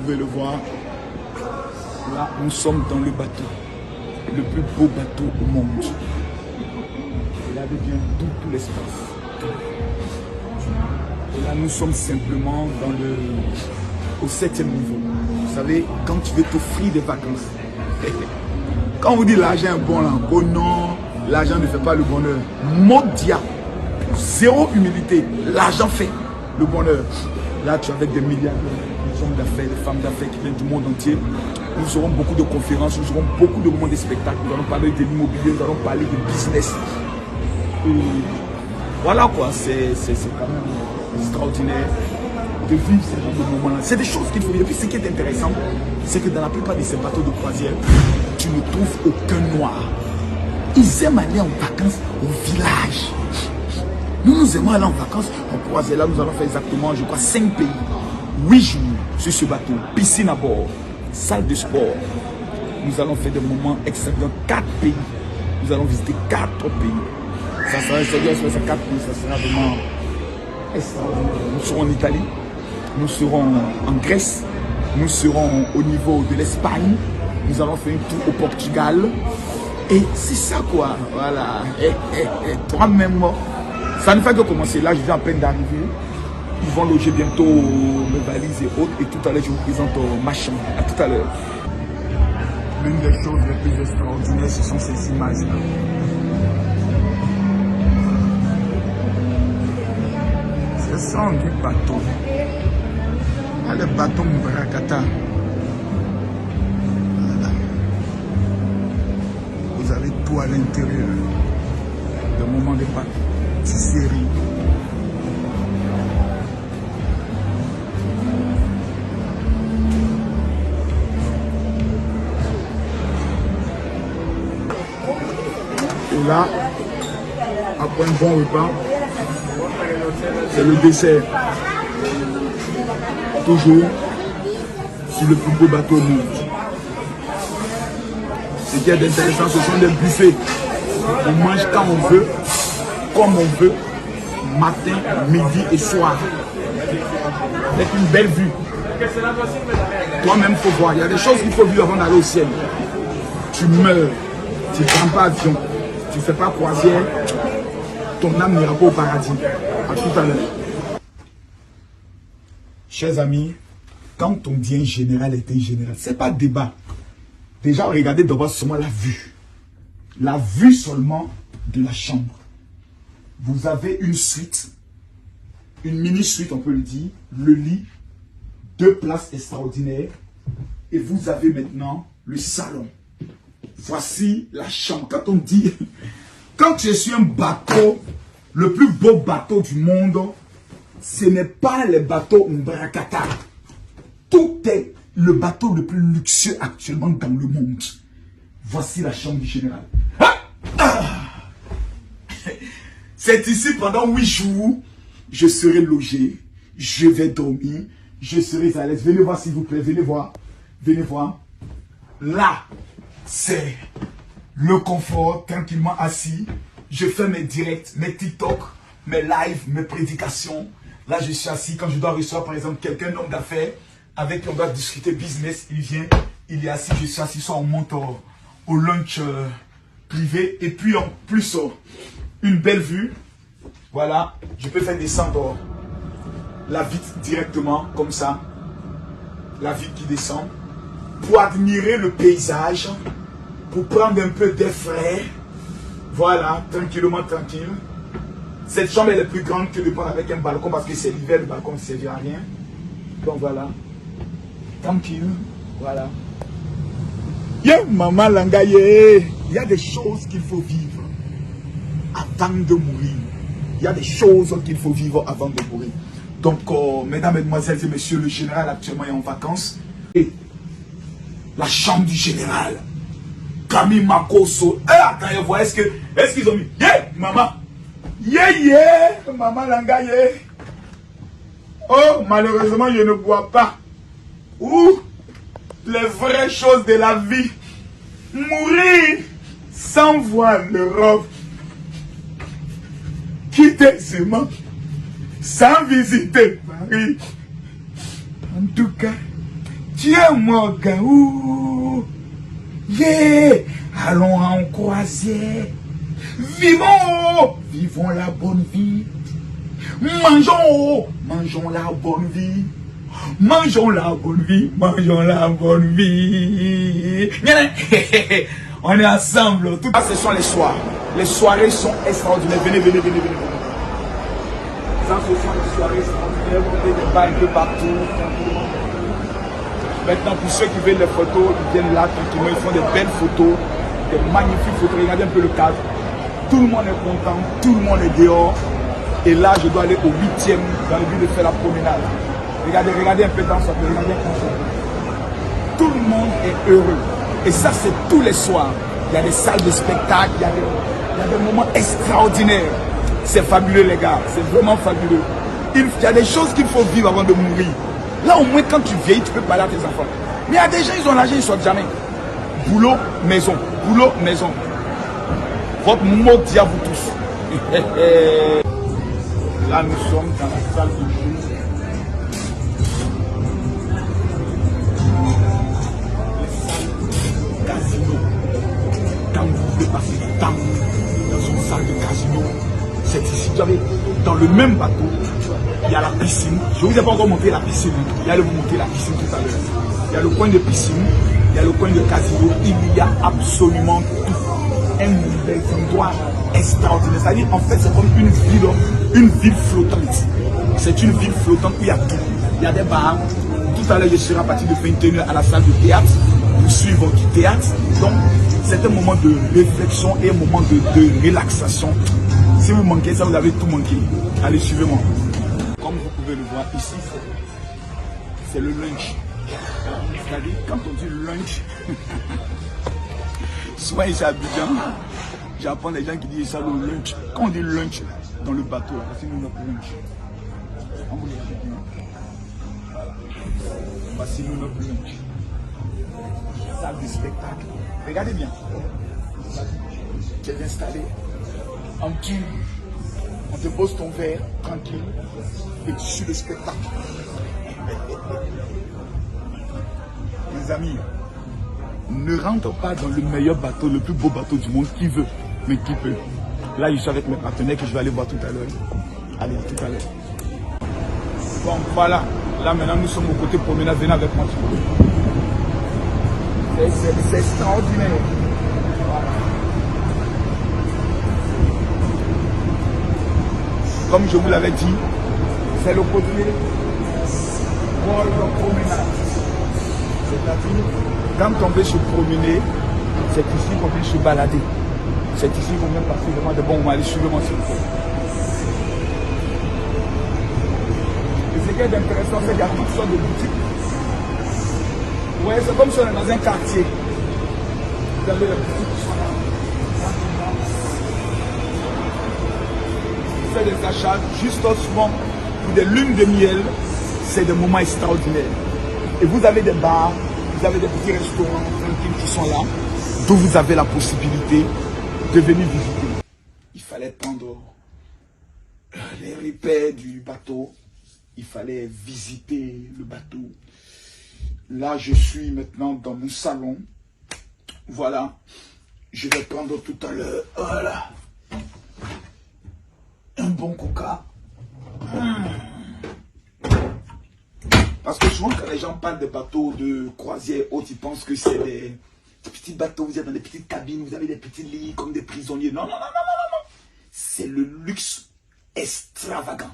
pouvez le voir. Là, nous sommes dans le bateau. Le plus beau bateau au monde. Et là devient tout l'espace. Et là, nous sommes simplement au 7e niveau. Vous savez, quand tu veux t'offrir des vacances, quand on vous dit l'argent est bon là, oh non, l'argent ne fait pas le bonheur. Mondial, zéro humilité, l'argent fait le bonheur. Là, tu es avec des milliardaires, des hommes d'affaires, des femmes d'affaires qui viennent du monde entier. Nous aurons beaucoup de conférences, nous aurons beaucoup de moments de spectacles, nous allons parler de l'immobilier, nous allons parler de business. Et voilà quoi, c'est quand même extraordinaire de vivre ce genre de moments-là. C'est des choses qu'il faut vivre. Et puis ce qui est intéressant, c'est que dans la plupart de ces bateaux de croisière, tu ne trouves aucun noir. Ils aiment aller en vacances au village. Nous aimons aller en vacances en croisière. Là, nous allons faire exactement, je crois, 5 pays. 8 jours sur ce bateau. Piscine à bord, salle de sport. Nous allons faire des moments extraordinaires dans 4 pays. Nous allons visiter 4 pays. Ça sera extraordinaire, ça sera 4 pays. Ça sera vraiment extraordinaire. Nous serons en Italie. Nous serons en Grèce. Nous serons au niveau de l'Espagne. Nous allons faire un tour au Portugal. Et c'est ça quoi. Voilà. Toi-même, ça ne fait que commencer. Là, je viens à peine d'arriver. Ils vont loger bientôt mes valises et autres. Et tout à l'heure, je vous présente ma chambre. À tout à l'heure. L'une des choses les plus extraordinaires, ce sont ces images-là. Ce sont des bateaux. Ah, le bateau Mbrakata. Voilà. Vous avez tout à l'intérieur. Des moments de pâtisserie. Et là, après un bon repas, c'est le dessert. Toujours sur le plus beau bateau au monde. Ce qui est intéressant, ce sont des buffets. On mange quand on veut, comme on veut, matin, midi et soir. Avec une belle vue. Toi-même, il faut voir. Il y a des choses qu'il faut vivre avant d'aller au ciel. Tu meurs, tu ne prends pas avion, tu ne fais pas croisière, ton âme n'ira pas au paradis. À tout à l'heure. Chers amis, quand on dit un général est un général, ce n'est pas débat. Déjà, regardez d'abord seulement la vue. La vue seulement de la chambre. Vous avez une suite, une mini-suite, on peut le dire, le lit, 2 places extraordinaires, et vous avez maintenant le salon. Voici la chambre. Quand on dit, quand tu es sur un bateau, le plus beau bateau du monde, ce n'est pas le bateau Mbrakata. Tout est le bateau le plus luxueux actuellement dans le monde. Voici la chambre du général. C'est ici pendant 8 jours, je serai logé, je vais dormir, je serai à l'aise. Venez voir s'il vous plaît, venez voir. Venez voir. Là, c'est le confort, tranquillement assis. Je fais mes directs, mes TikTok, mes lives, mes prédications. Là, je suis assis. Quand je dois recevoir, par exemple, quelqu'un, un homme d'affaires, avec qui on doit discuter business, il vient, il est assis, je suis assis, soit on monte au lunch privé. Et puis, en plus, une belle vue. Voilà, je peux faire descendre la vitre directement, comme ça. La vitre qui descend. Pour admirer le paysage, pour prendre un peu d'air frais. Voilà, tranquillement, tranquille. Cette chambre elle est plus grande que de prendre avec un balcon parce que c'est l'hiver, le balcon ne servit à rien. Donc voilà. Tranquille. Voilà. Yeah, maman Langaye. Il y a des choses qu'il faut vivre avant de mourir. Il y a des choses qu'il faut vivre avant de mourir. Donc, mesdames, mesdemoiselles et messieurs, le général actuellement est en vacances. Et la chambre du général. Camille Makoso. Attends, voir, est-ce qu'ils ont mis. Yeah, maman. Yeah, maman Langaye. Oh, malheureusement, je ne bois pas. Ou les vraies choses de la vie. Mourir sans voir l'Europe. Quitter Zéman sans visiter Paris. En tout cas, Tiens-moi, gaou. Yeah. Allons en croisière. Vivons, vivons la bonne vie. Mangeons, mangeons la bonne vie. Mangeons la bonne vie, mangeons la bonne vie. On est ensemble. Tout ça, ce sont les soirs. Les soirées sont extraordinaires. Venez, venez, venez, venez. Ça, ce sont les soirées extraordinaires. Vous avez des bars un peu partout. Maintenant, pour ceux qui veulent les photos, ils viennent là tranquillement. Ils font des belles photos, des magnifiques photos. Regardez un peu le cadre. Tout le monde est content, tout le monde est dehors. Et là, je dois aller au 8e dans le but de faire la promenade. Regardez, regardez un peu dans ça, regardez comme ça. Tout le monde est heureux. Et ça, c'est tous les soirs. Il y a des salles de spectacle, il y a des moments extraordinaires. C'est fabuleux, les gars. C'est vraiment fabuleux. Il y a des choses qu'il faut vivre avant de mourir. Là, au moins, quand tu vieillis, tu peux parler à tes enfants. Mais il y a des gens, ils ont l'argent, ils ne sortent jamais. Boulot, maison. Boulot, maison. Votre mot dit à vous tous. Là, nous sommes dans la salle de jeu. Casino. Quand vous voulez passer du temps dans une salle de casino, c'est ici. Vous savez, dans le même bateau, il y a la piscine. Je ne vous ai pas encore montré la piscine. Il y a vous montrer la piscine tout à l'heure. Il y a le coin de piscine, il y a le coin de casino. Il y a absolument tout. Un endroit extraordinaire. C'est-à-dire, en fait, c'est comme une ville flottante. C'est une ville flottante où il y a tout. Il y a des bars. Tout à l'heure, je serai à partir de 21h à la salle de théâtre pour suivre du théâtre. Donc, c'est un moment de réflexion et un moment de relaxation. Si vous manquez ça, vous avez tout manqué. Allez, suivez-moi. Comme vous pouvez le voir ici, c'est le lunch. C'est-à-dire, quand on dit lunch, souvent ici à Abidjan, j'apprends des gens qui disent ça le lunch. Quand on dit lunch dans le bateau, c'est notre lunch. Voici notre lunch. Salle de spectacle. Regardez bien. Tu es installé en tube. On te pose ton verre tranquille et tu suis le spectacle. Mes amis, ne rentre pas dans le meilleur bateau, le plus beau bateau du monde, qui veut, mais qui peut. Là, je suis avec mes partenaires que je vais aller voir tout à l'heure. Allez, tout à l'heure. Bon, voilà. Là, maintenant, nous sommes au côté promenade. Venez avec moi. C'est extraordinaire. Voilà. Comme je vous l'avais dit, c'est le côté promenade. C'est-à-dire, quand on veut se promener, c'est ici qu'on vient se balader. C'est ici qu'on vient passer vraiment de bons moments. Allez, suivez-moi s'il vous plaît. Et ce qui est intéressant, c'est qu'il y a toutes sortes de boutiques. Vous voyez, c'est comme si on est dans un quartier. Vous avez les boutiques qui sont là. Vous faites des achats, juste souvent, pour des lunes de miel, c'est des moments extraordinaires. Et vous avez des bars, vous avez des petits restaurants tranquilles qui sont là, d'où vous avez la possibilité de venir visiter. Il fallait prendre les repères du bateau, il fallait visiter le bateau. Là, je suis maintenant dans mon salon. Voilà, je vais prendre tout à l'heure, voilà, un bon coca. Parce que souvent, quand les gens parlent de bateaux, de croisière, autres, ils pensent que c'est des petits bateaux, vous êtes dans des petites cabines, vous avez des petits lits comme des prisonniers. Non, non, non, non, non, non. C'est le luxe extravagant.